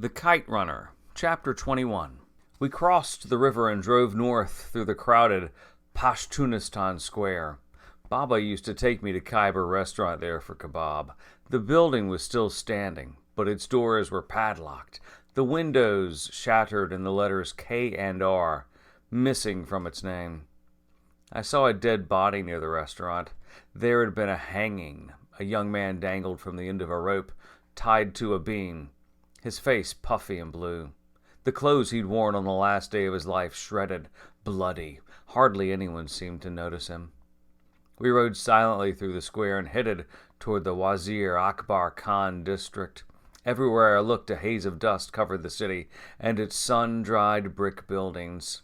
The Kite Runner, Chapter 21. We crossed the river and drove north through the crowded Pashtunistan Square. Baba used to take me to Khyber restaurant there for kebab. The building was still standing, but its doors were padlocked, the windows shattered and the letters K and R missing from its name. I saw a dead body near the restaurant. There had been a hanging. A young man dangled from the end of a rope, tied to a beam, his face puffy and blue. The clothes he'd worn on the last day of his life shredded, bloody. Hardly anyone seemed to notice him. We rode silently through the square and headed toward the Wazir Akbar Khan district. Everywhere I looked, a haze of dust covered the city and its sun-dried brick buildings.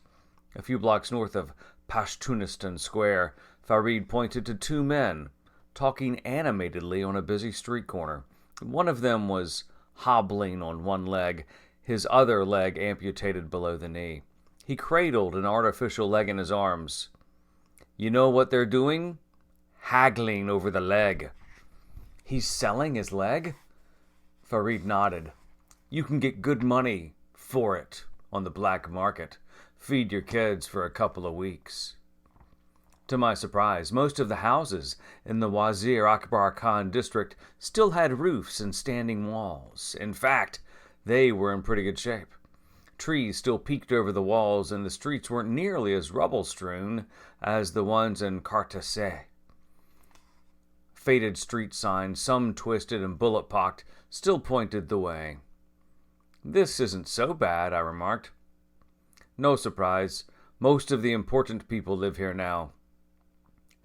A few blocks north of Pashtunistan Square, Farid pointed to two men talking animatedly on a busy street corner. One of them was hobbling on one leg, his other leg amputated below the knee. He cradled an artificial leg in his arms. "You know what they're doing? Haggling over the leg." "He's selling his leg?" Farid nodded. "You can get good money for it on the black market. Feed your kids for a couple of weeks." To my surprise, most of the houses in the Wazir Akbar Khan district still had roofs and standing walls. In fact, they were in pretty good shape. Trees still peeked over the walls, and the streets weren't nearly as rubble-strewn as the ones in Kartaseh. Faded street signs, some twisted and bullet-pocked, still pointed the way. "This isn't so bad," I remarked. "No surprise. Most of the important people live here now."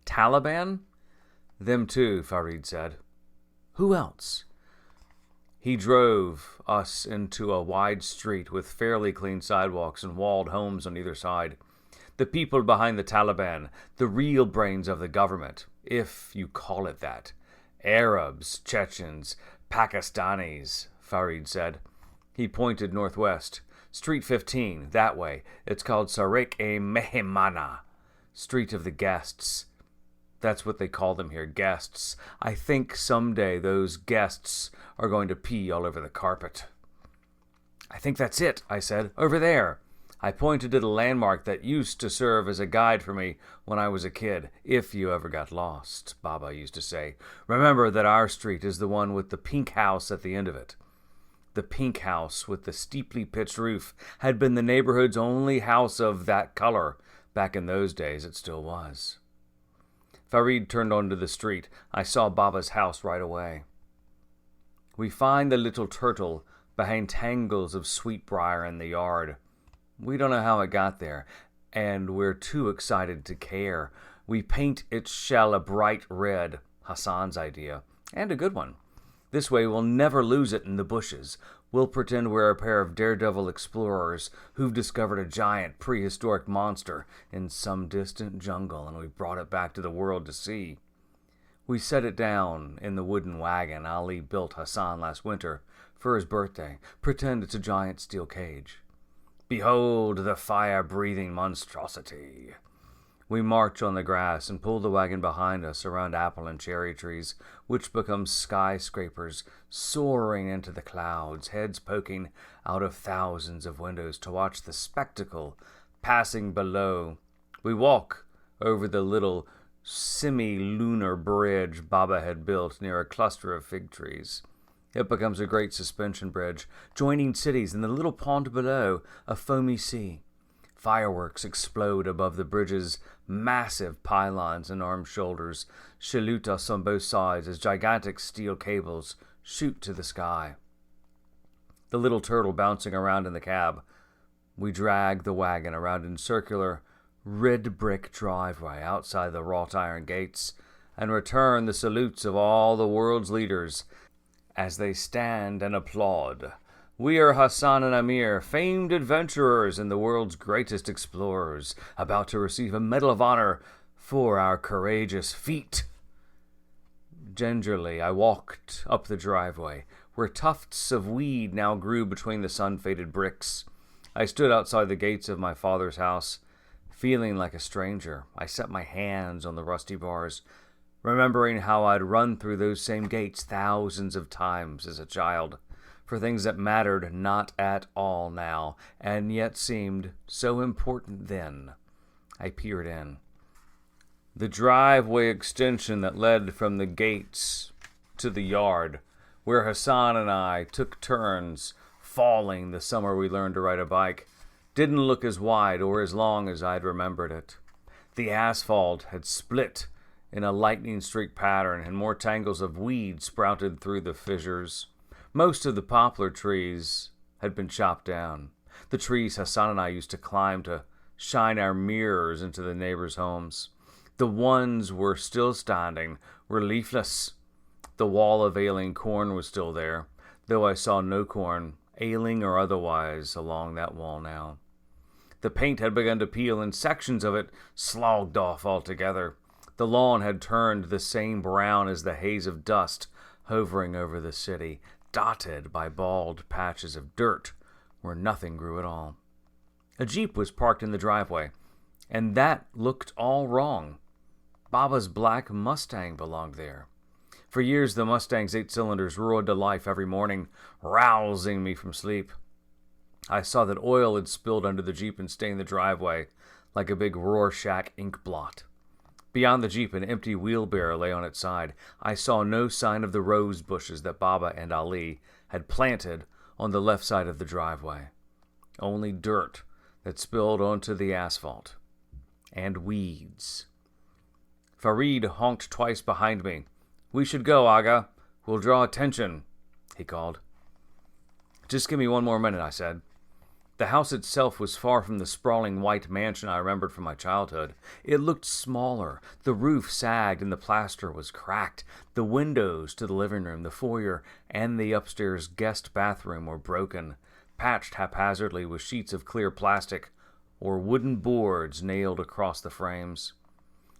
"Taliban?" "Them too," Farid said. "Who else?" He drove us into a wide street with fairly clean sidewalks and walled homes on either side. "The people behind the Taliban, the real brains of the government, if you call it that. Arabs, Chechens, Pakistanis," Farid said. He pointed northwest. "Street 15, that way. It's called Sarek-e-Mehemana, Street of the Guests. That's what they call them here, guests. I think someday those guests are going to pee all over the carpet." "I think that's it," I said. "Over there." I pointed to the landmark that used to serve as a guide for me when I was a kid. "If you ever got lost," Baba used to say. "Remember that our street is the one with the pink house at the end of it." The pink house with the steeply pitched roof had been the neighborhood's only house of that color. Back in those days, it still was. Farid turned onto the street. I saw Baba's house right away. "We find the little turtle behind tangles of sweetbriar in the yard. We don't know how it got there, and we're too excited to care. We paint its shell a bright red, Hassan's idea, and a good one. This way we'll never lose it in the bushes. We'll pretend we're a pair of daredevil explorers who've discovered a giant prehistoric monster in some distant jungle, and we've brought it back to the world to see. We set it down in the wooden wagon Ali built Hassan last winter for his birthday. Pretend it's a giant steel cage. Behold the fire-breathing monstrosity." We march on the grass and pull the wagon behind us around apple and cherry trees, which become skyscrapers soaring into the clouds, heads poking out of thousands of windows to watch the spectacle passing below. We walk over the little semi-lunar bridge Baba had built near a cluster of fig trees. It becomes a great suspension bridge, joining cities in the little pond below, a foamy sea. Fireworks explode above the bridge's massive pylons and armed shoulders, salute us on both sides as gigantic steel cables shoot to the sky. The little turtle bouncing around in the cab. We drag the wagon around in circular, red brick driveway outside the wrought iron gates and return the salutes of all the world's leaders as they stand and applaud. We are Hassan and Amir, famed adventurers and the world's greatest explorers, about to receive a Medal of Honor for our courageous feat. Gingerly, I walked up the driveway, where tufts of weed now grew between the sun-faded bricks. I stood outside the gates of my father's house, feeling like a stranger. I set my hands on the rusty bars, remembering how I'd run through those same gates thousands of times as a child. for things that mattered not at all now, and yet seemed so important then. I peered in. The driveway extension that led from the gates to the yard, where Hassan and I took turns falling the summer we learned to ride a bike, didn't look as wide or as long as I'd remembered it. The asphalt had split in a lightning streak pattern, and more tangles of weed sprouted through the fissures. Most of the poplar trees had been chopped down, the trees Hassan and I used to climb to shine our mirrors into the neighbors' homes. The ones were still standing, were leafless. The wall of ailing corn was still there, though I saw no corn, ailing or otherwise, along that wall now. The paint had begun to peel, and sections of it slogged off altogether. The lawn had turned the same brown as the haze of dust hovering over the city, dotted by bald patches of dirt where nothing grew at all. A jeep was parked in the driveway, and that looked all wrong. Baba's black Mustang belonged there. For years the Mustang's 8 cylinders roared to life every morning, rousing me from sleep. I saw that oil had spilled under the jeep and stained the driveway like a big Rorschach ink blot. Beyond the jeep, an empty wheelbarrow lay on its side. I saw no sign of the rose bushes that Baba and Ali had planted on the left side of the driveway. Only dirt that spilled onto the asphalt. And weeds. Farid honked twice behind me. "We should go, Aga. We'll draw attention," he called. "Just give me one more minute," I said. The house itself was far from the sprawling white mansion I remembered from my childhood. It looked smaller. The roof sagged and the plaster was cracked. The windows to the living room, the foyer, and the upstairs guest bathroom were broken, patched haphazardly with sheets of clear plastic or wooden boards nailed across the frames.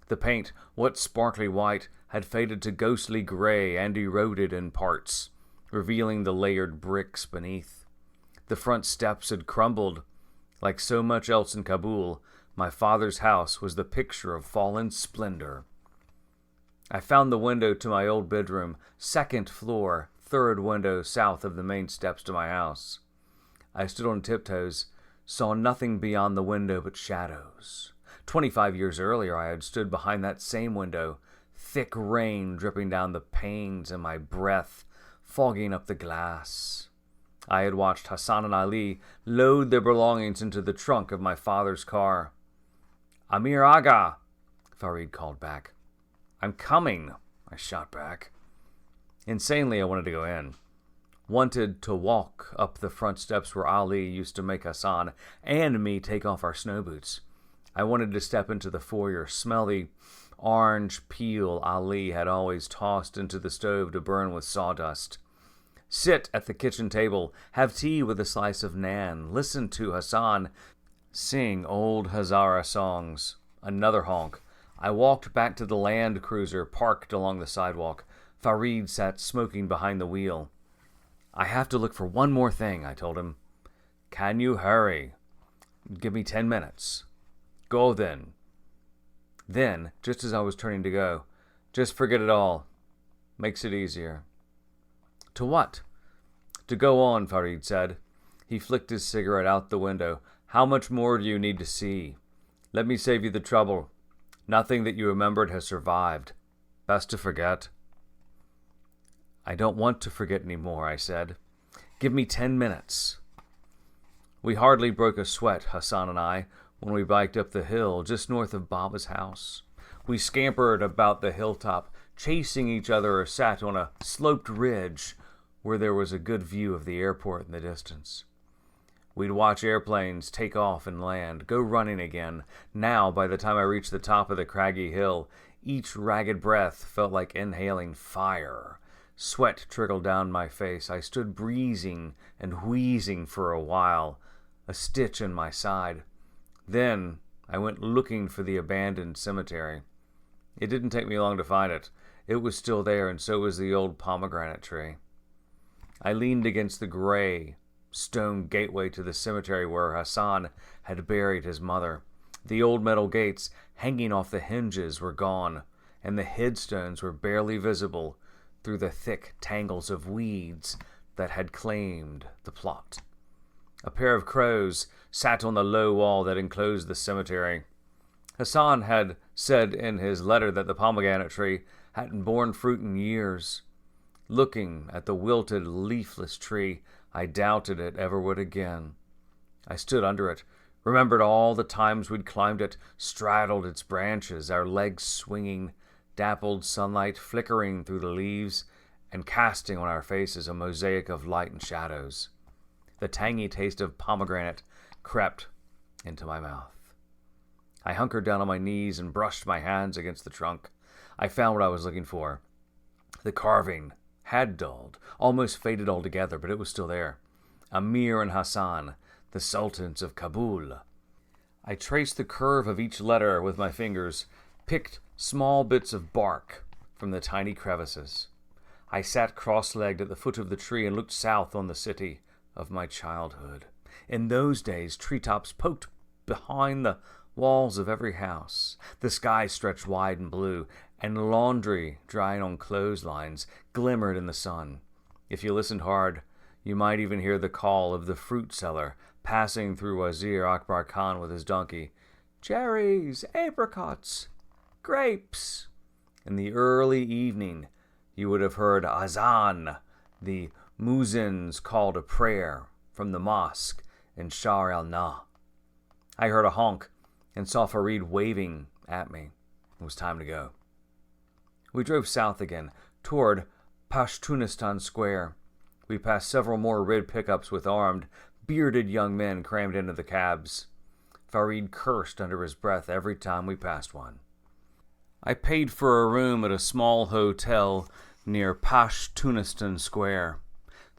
The paint, what sparkly white, had faded to ghostly gray and eroded in parts, revealing the layered bricks beneath. The front steps had crumbled. Like so much else in Kabul, my father's house was the picture of fallen splendor. I found the window to my old bedroom, 2nd floor, 3rd window south of the main steps to my house. I stood on tiptoes, saw nothing beyond the window but shadows. 25 years earlier, I had stood behind that same window, thick rain dripping down the panes and my breath fogging up the glass. I had watched Hassan and Ali load their belongings into the trunk of my father's car. "Amir Aga," Farid called back. "I'm coming," I shot back. Insanely, I wanted to go in. Wanted to walk up the front steps where Ali used to make Hassan and me take off our snow boots. I wanted to step into the foyer, smell the orange peel Ali had always tossed into the stove to burn with sawdust. Sit at the kitchen table, have tea with a slice of naan, listen to Hassan sing old Hazara songs. Another honk. I walked back to the Land Cruiser parked along the sidewalk. Farid sat smoking behind the wheel. "I have to look for one more thing," I told him. "Can you hurry?" "Give me 10 minutes." "Go then." Then, just as I was turning to go, "Just forget it all. Makes it easier." "To what?" "To go on," Farid said. He flicked his cigarette out the window. "How much more do you need to see? Let me save you the trouble. Nothing that you remembered has survived. Best to forget." "I don't want to forget any more," I said. "Give me 10 minutes. We hardly broke a sweat, Hassan and I, when we biked up the hill just north of Baba's house. We scampered about the hilltop, chasing each other, or sat on a sloped ridge where there was a good view of the airport in the distance. We'd watch airplanes take off and land, go running again. Now, by the time I reached the top of the craggy hill, each ragged breath felt like inhaling fire. Sweat trickled down my face. I stood breezing and wheezing for a while, a stitch in my side. Then I went looking for the abandoned cemetery. It didn't take me long to find it. It was still there, and so was the old pomegranate tree. I leaned against the gray stone gateway to the cemetery where Hassan had buried his mother. The old metal gates hanging off the hinges were gone, and the headstones were barely visible through the thick tangles of weeds that had claimed the plot. A pair of crows sat on the low wall that enclosed the cemetery. Hassan had said in his letter that the pomegranate tree hadn't borne fruit in years. Looking at the wilted, leafless tree, I doubted it ever would again. I stood under it, remembered all the times we'd climbed it, straddled its branches, our legs swinging, dappled sunlight flickering through the leaves, and casting on our faces a mosaic of light and shadows. The tangy taste of pomegranate crept into my mouth. I hunkered down on my knees and brushed my hands against the trunk. I found what I was looking for. The carving had dulled, almost faded altogether, but it was still there. Amir and Hassan, the sultans of Kabul. I traced the curve of each letter with my fingers, picked small bits of bark from the tiny crevices. I sat cross-legged at the foot of the tree and looked south on the city of my childhood. In those days, treetops poked behind the walls of every house. The sky stretched wide and blue, and laundry drying on clotheslines glimmered in the sun. If you listened hard, you might even hear the call of the fruit seller passing through Wazir Akbar Khan with his donkey. Cherries, apricots, grapes. In the early evening, you would have heard azan, the muezzins called a prayer from the mosque in Shar al-Nah. I heard a honk and saw Farid waving at me. It was time to go. We drove south again, toward Pashtunistan Square. We passed several more red pickups with armed, bearded young men crammed into the cabs. Farid cursed under his breath every time we passed one. I paid for a room at a small hotel near Pashtunistan Square.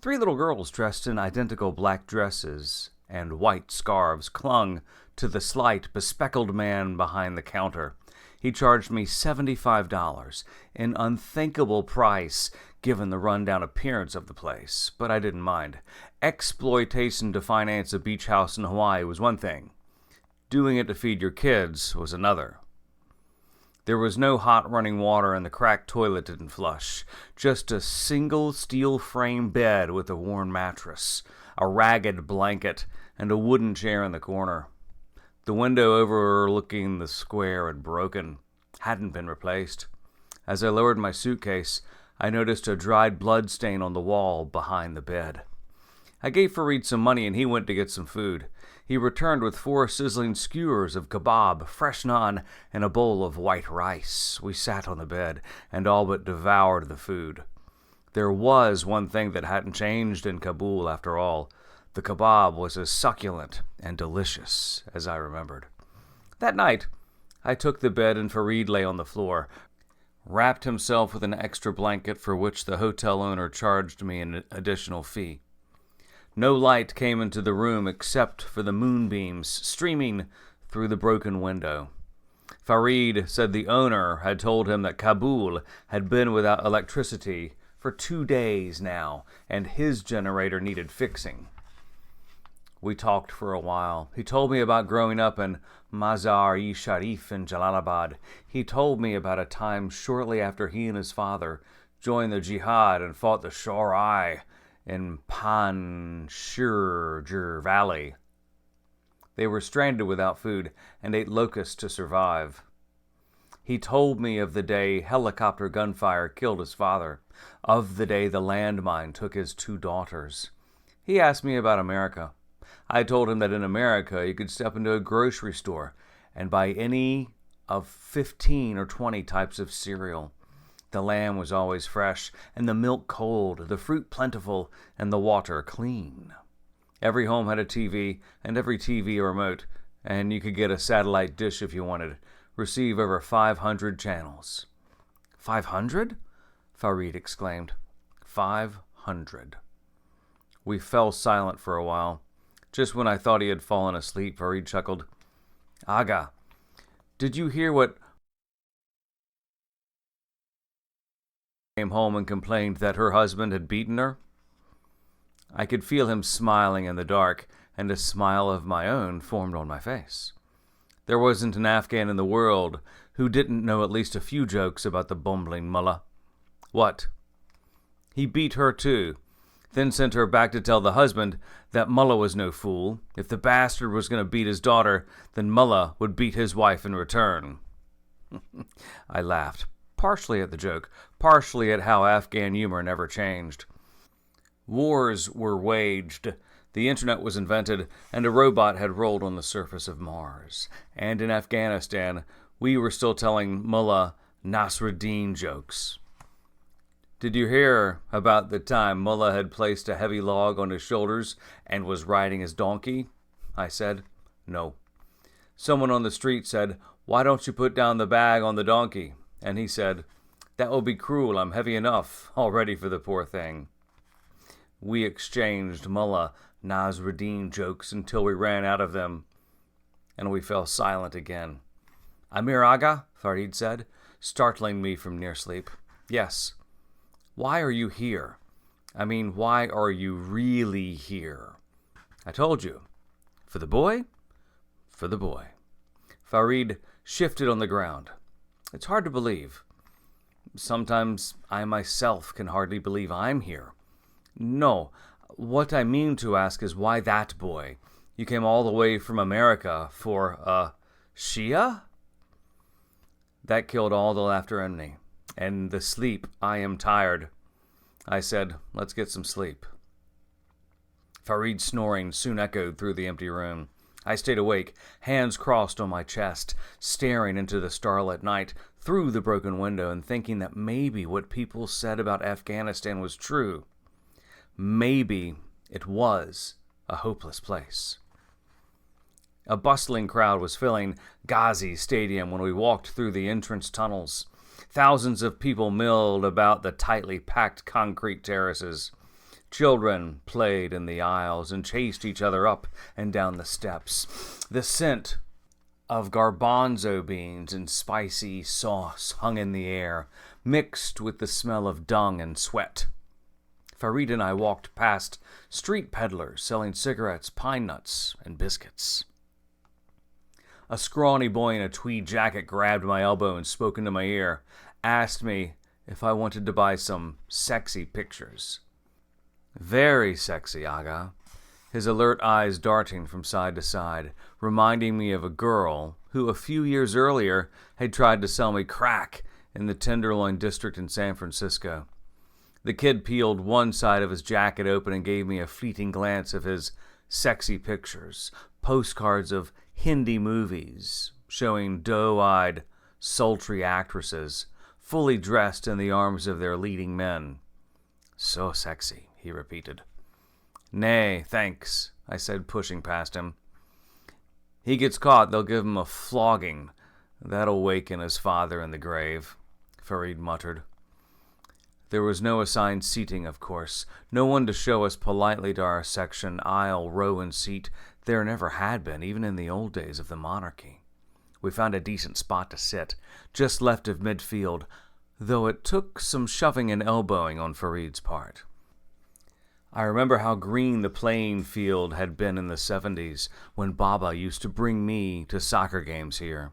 3 little girls dressed in identical black dresses and white scarves clung to the slight, bespectacled man behind the counter. He charged me $75, an unthinkable price given the rundown appearance of the place, but I didn't mind. Exploitation to finance a beach house in Hawaii was one thing. Doing it to feed your kids was another. There was no hot running water and the cracked toilet didn't flush. Just a single steel frame bed with a worn mattress, a ragged blanket, and a wooden chair in the corner. The window overlooking the square had broken, hadn't been replaced. As I lowered my suitcase, I noticed a dried blood stain on the wall behind the bed. I gave Farid some money and he went to get some food. He returned with 4 sizzling skewers of kebab, fresh naan, and a bowl of white rice. We sat on the bed and all but devoured the food. There was one thing that hadn't changed in Kabul after all. The kebab was as succulent and delicious as I remembered. That night, I took the bed and Farid lay on the floor, wrapped himself with an extra blanket for which the hotel owner charged me an additional fee. No light came into the room except for the moonbeams streaming through the broken window. Farid said the owner had told him that Kabul had been without electricity for 2 days now, and his generator needed fixing. We talked for a while. He told me about growing up in Mazar-e-Sharif in Jalalabad. He told me about a time shortly after he and his father joined the jihad and fought the Shorai in Panjshir Valley. They were stranded without food and ate locusts to survive. He told me of the day helicopter gunfire killed his father, of the day the landmine took his 2 daughters. He asked me about America. I told him that in America you could step into a grocery store and buy any of 15 or 20 types of cereal. The lamb was always fresh, and the milk cold, the fruit plentiful, and the water clean. Every home had a TV, and every TV a remote, and you could get a satellite dish if you wanted. Receive over 500 channels. 500? Farid exclaimed. 500. We fell silent for a while. Just when I thought he had fallen asleep, Farid chuckled. Aga, did you hear what came home and complained that her husband had beaten her? I could feel him smiling in the dark, and a smile of my own formed on my face. There wasn't an Afghan in the world who didn't know at least a few jokes about the bumbling mullah. What? He beat her too. then sent her back to tell the husband that Mullah was no fool. If the bastard was going to beat his daughter, then Mullah would beat his wife in return. I laughed, partially at the joke, partially at how Afghan humor never changed. Wars were waged, the internet was invented, and a robot had rolled on the surface of Mars. And in Afghanistan, we were still telling Mullah Nasruddin jokes. Did you hear about the time Mullah had placed a heavy log on his shoulders and was riding his donkey? I said. No. Someone on the street said, "Why don't you put down the bag on the donkey?" And he said, "That will be cruel. I'm heavy enough already for the poor thing." We exchanged Mullah Nasruddin jokes until we ran out of them, and we fell silent again. "Amir Aga," Farid said, startling me from near sleep. "Yes." "Why are you here? I mean, why are you really here?" "I told you. For the boy?" "For the boy." Farid shifted on the ground. "It's hard to believe. Sometimes I myself can hardly believe I'm here." "No, what I mean to ask is why that boy? You came all the way from America for a Shia?" That killed all the laughter in me, and the sleep. I am tired. I said, "Let's get some sleep." Farid's snoring soon echoed through the empty room. I stayed awake, hands crossed on my chest, staring into the starlit night through the broken window and thinking that maybe what people said about Afghanistan was true. Maybe it was a hopeless place. A bustling crowd was filling Ghazi Stadium when we walked through the entrance tunnels. Thousands of people milled about the tightly packed concrete terraces. Children played in the aisles and chased each other up and down the steps. The scent of garbanzo beans and spicy sauce hung in the air, mixed with the smell of dung and sweat. Farid and I walked past street peddlers selling cigarettes, pine nuts, and biscuits. A scrawny boy in a tweed jacket grabbed my elbow and spoke into my ear, asked me if I wanted to buy some sexy pictures. "Very sexy, Aga," his alert eyes darting from side to side, reminding me of a girl who a few years earlier had tried to sell me crack in the Tenderloin district in San Francisco. The kid peeled one side of his jacket open and gave me a fleeting glance of his sexy pictures, postcards of Hindi movies showing doe-eyed, sultry actresses fully dressed in the arms of their leading men. "So sexy," he repeated. "Nay, thanks," I said, pushing past him. "He gets caught, they'll give him a flogging. That'll waken his father in the grave," Farid muttered. There was no assigned seating, of course. No one to show us politely to our section, aisle, row, and seat. There never had been, even in the old days of the monarchy. We found a decent spot to sit, just left of midfield, though it took some shoving and elbowing on Farid's part. I remember how green the playing field had been in the 70s, when Baba used to bring me to soccer games here.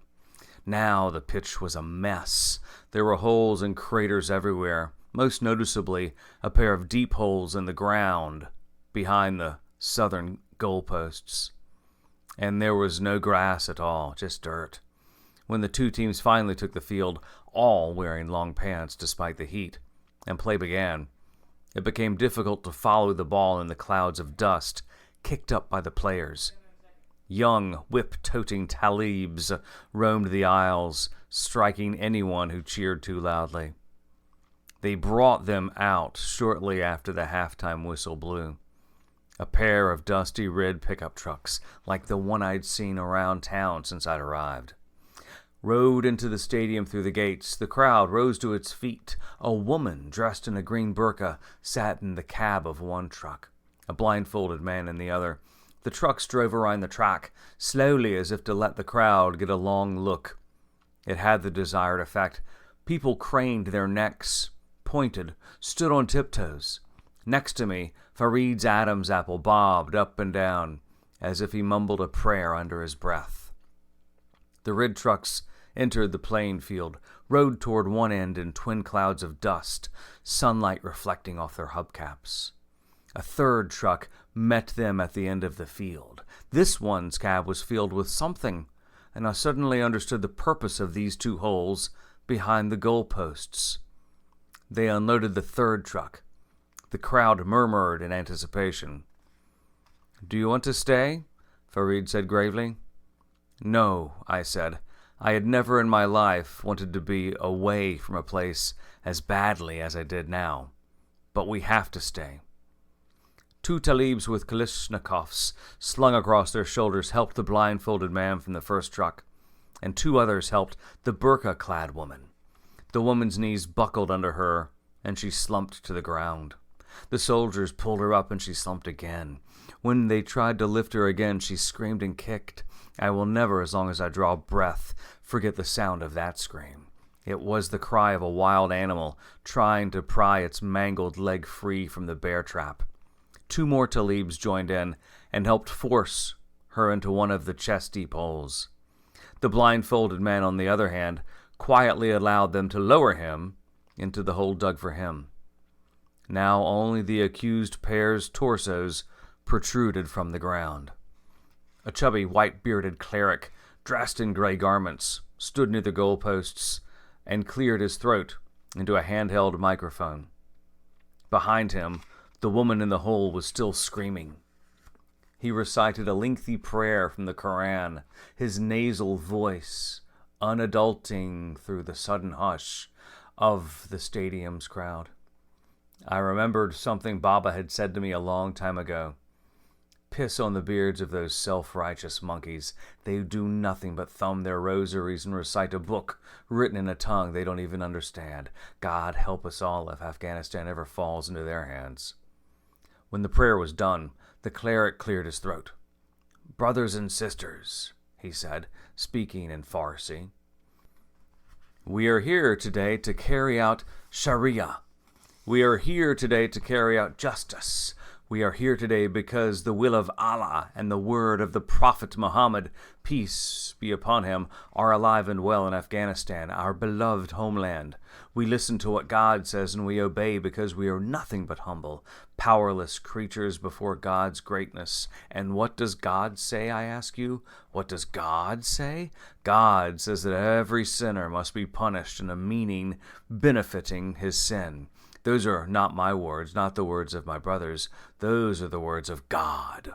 Now the pitch was a mess. There were holes and craters everywhere, most noticeably a pair of deep holes in the ground behind the southern goalposts. And there was no grass at all, just dirt. When the two teams finally took the field, all wearing long pants despite the heat, and play began, it became difficult to follow the ball in the clouds of dust kicked up by the players. Young, whip-toting talibs roamed the aisles, striking anyone who cheered too loudly. They brought them out shortly after the halftime whistle blew. A pair of dusty red pickup trucks, like the one I'd seen around town since I'd arrived, rode into the stadium through the gates. The crowd rose to its feet. A woman dressed in a green burqa sat in the cab of one truck, a blindfolded man in the other. The trucks drove around the track, slowly as if to let the crowd get a long look. It had the desired effect. People craned their necks, pointed, stood on tiptoes. Next to me, Farid's Adam's apple bobbed up and down, as if he mumbled a prayer under his breath. The red trucks entered the playing field, rode toward one end in twin clouds of dust, sunlight reflecting off their hubcaps. A third truck met them at the end of the field. This one's cab was filled with something, and I suddenly understood the purpose of these two holes behind the goalposts. They unloaded the third truck. The crowd murmured in anticipation. "Do you want to stay?" Farid said gravely. "No," I said. I had never in my life wanted to be away from a place as badly as I did now. But we have to stay. Two talibs with Kalashnikovs slung across their shoulders helped the blindfolded man from the first truck, and two others helped the burqa-clad woman. The woman's knees buckled under her, and she slumped to the ground. The soldiers pulled her up, and she slumped again. When they tried to lift her again, she screamed and kicked. I will never, as long as I draw breath, forget the sound of that scream. It was the cry of a wild animal trying to pry its mangled leg free from the bear trap. Two more talibs joined in and helped force her into one of the chest-deep holes. The blindfolded man, on the other hand, quietly allowed them to lower him into the hole dug for him. Now only the accused pair's torsos protruded from the ground. A chubby, white-bearded cleric, dressed in gray garments, stood near the goalposts and cleared his throat into a handheld microphone. Behind him, the woman in the hole was still screaming. He recited a lengthy prayer from the Quran, his nasal voice unadulting through the sudden hush of the stadium's crowd. I remembered something Baba had said to me a long time ago. Piss on the beards of those self-righteous monkeys. They do nothing but thumb their rosaries and recite a book written in a tongue they don't even understand. God help us all if Afghanistan ever falls into their hands. When the prayer was done, the cleric cleared his throat. "Brothers and sisters," he said, speaking in Farsi, "we are here today to carry out Sharia. We are here today to carry out justice. We are here today because the will of Allah and the word of the Prophet Muhammad, peace be upon him, are alive and well in Afghanistan, our beloved homeland. We listen to what God says and we obey because we are nothing but humble, powerless creatures before God's greatness. And what does God say, I ask you? What does God say? God says that every sinner must be punished in a meaning benefiting his sin. Those are not my words, not the words of my brothers. Those are the words of God."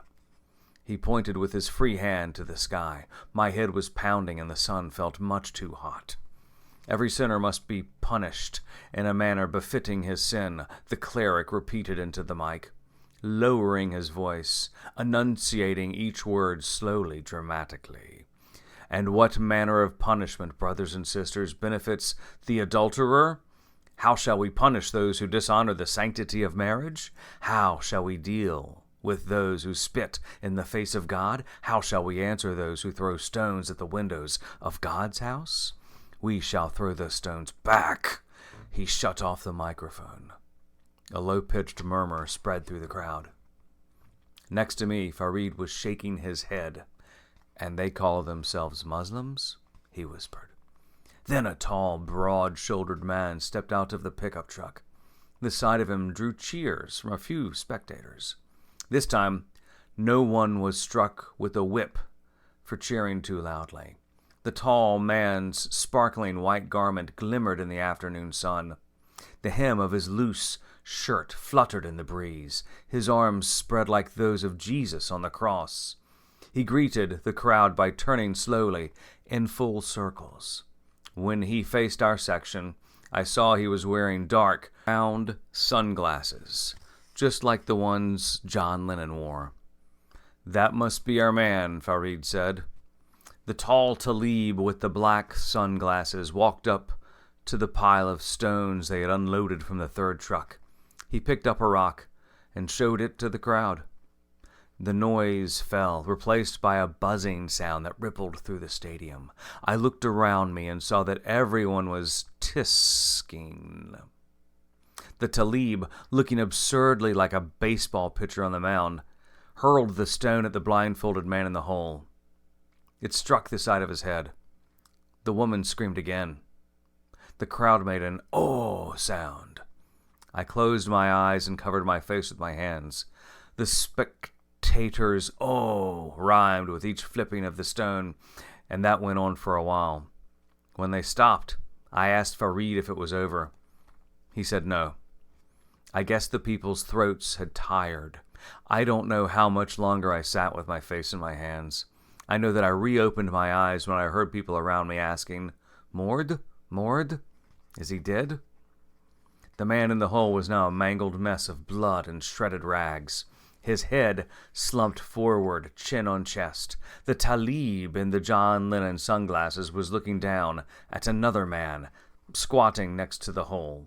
He pointed with his free hand to the sky. My head was pounding and the sun felt much too hot. "Every sinner must be punished in a manner befitting his sin," the cleric repeated into the mic, lowering his voice, enunciating each word slowly, dramatically. "And what manner of punishment, brothers and sisters, benefits the adulterer? How shall we punish those who dishonor the sanctity of marriage? How shall we deal with those who spit in the face of God? How shall we answer those who throw stones at the windows of God's house? We shall throw those stones back." He shut off the microphone. A low-pitched murmur spread through the crowd. Next to me, Farid was shaking his head. "And they call themselves Muslims?" he whispered. Then a tall, broad-shouldered man stepped out of the pickup truck. The sight of him drew cheers from a few spectators. This time, no one was struck with a whip for cheering too loudly. The tall man's sparkling white garment glimmered in the afternoon sun. The hem of his loose shirt fluttered in the breeze. His arms spread like those of Jesus on the cross. He greeted the crowd by turning slowly in full circles. When he faced our section, I saw he was wearing dark, round sunglasses, just like the ones John Lennon wore. "That must be our man," Farid said. The tall talib with the black sunglasses walked up to the pile of stones they had unloaded from the third truck. He picked up a rock and showed it to the crowd. The noise fell, replaced by a buzzing sound that rippled through the stadium. I looked around me and saw that everyone was tisking. The talib, looking absurdly like a baseball pitcher on the mound, hurled the stone at the blindfolded man in the hole. It struck the side of his head. The woman screamed again. The crowd made an "oh" sound. I closed my eyes and covered my face with my hands. The spectators, oh, rhymed with each flipping of the stone, and that went on for a while. When they stopped, I asked Farid if it was over. He said no. I guess the people's throats had tired. I don't know how much longer I sat with my face in my hands. I know that I reopened my eyes when I heard people around me asking, "Mord? Mord? Is he dead?" The man in the hole was now a mangled mess of blood and shredded rags. His head slumped forward, chin on chest. The talib in the John Lennon sunglasses was looking down at another man, squatting next to the hole,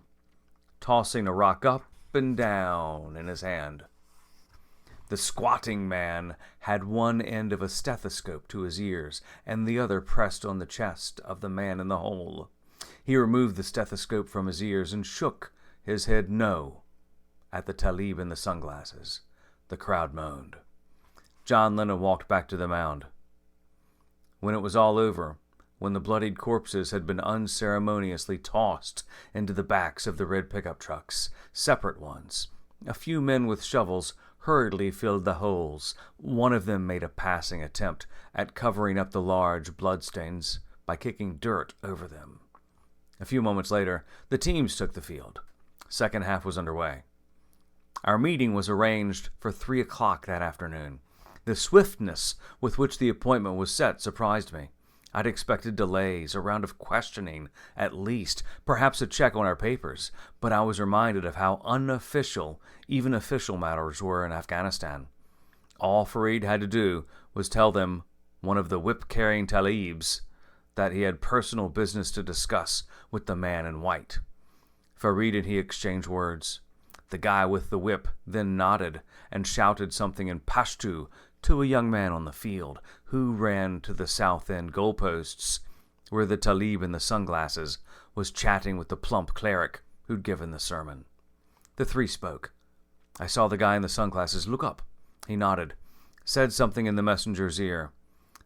tossing a rock up and down in his hand. The squatting man had one end of a stethoscope to his ears and the other pressed on the chest of the man in the hole. He removed the stethoscope from his ears and shook his head no at the talib in the sunglasses. The crowd moaned. John Lennon walked back to the mound. When it was all over, when the bloodied corpses had been unceremoniously tossed into the backs of the red pickup trucks, separate ones, a few men with shovels hurriedly filled the holes. One of them made a passing attempt at covering up the large bloodstains by kicking dirt over them. A few moments later, the teams took the field. Second half was underway. Our meeting was arranged for 3 o'clock that afternoon. The swiftness with which the appointment was set surprised me. I'd expected delays, a round of questioning, at least, perhaps a check on our papers, but I was reminded of how unofficial even official matters were in Afghanistan. All Farid had to do was tell them, one of the whip-carrying talibs, that he had personal business to discuss with the man in white. Farid and he exchanged words. The guy with the whip then nodded and shouted something in Pashto to a young man on the field, who ran to the south end goalposts, where the talib in the sunglasses was chatting with the plump cleric who'd given the sermon. The three spoke. I saw the guy in the sunglasses look up. He nodded, said something in the messenger's ear.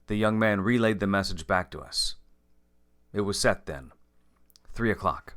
The young man relayed the message back to us. It was set then. 3 o'clock.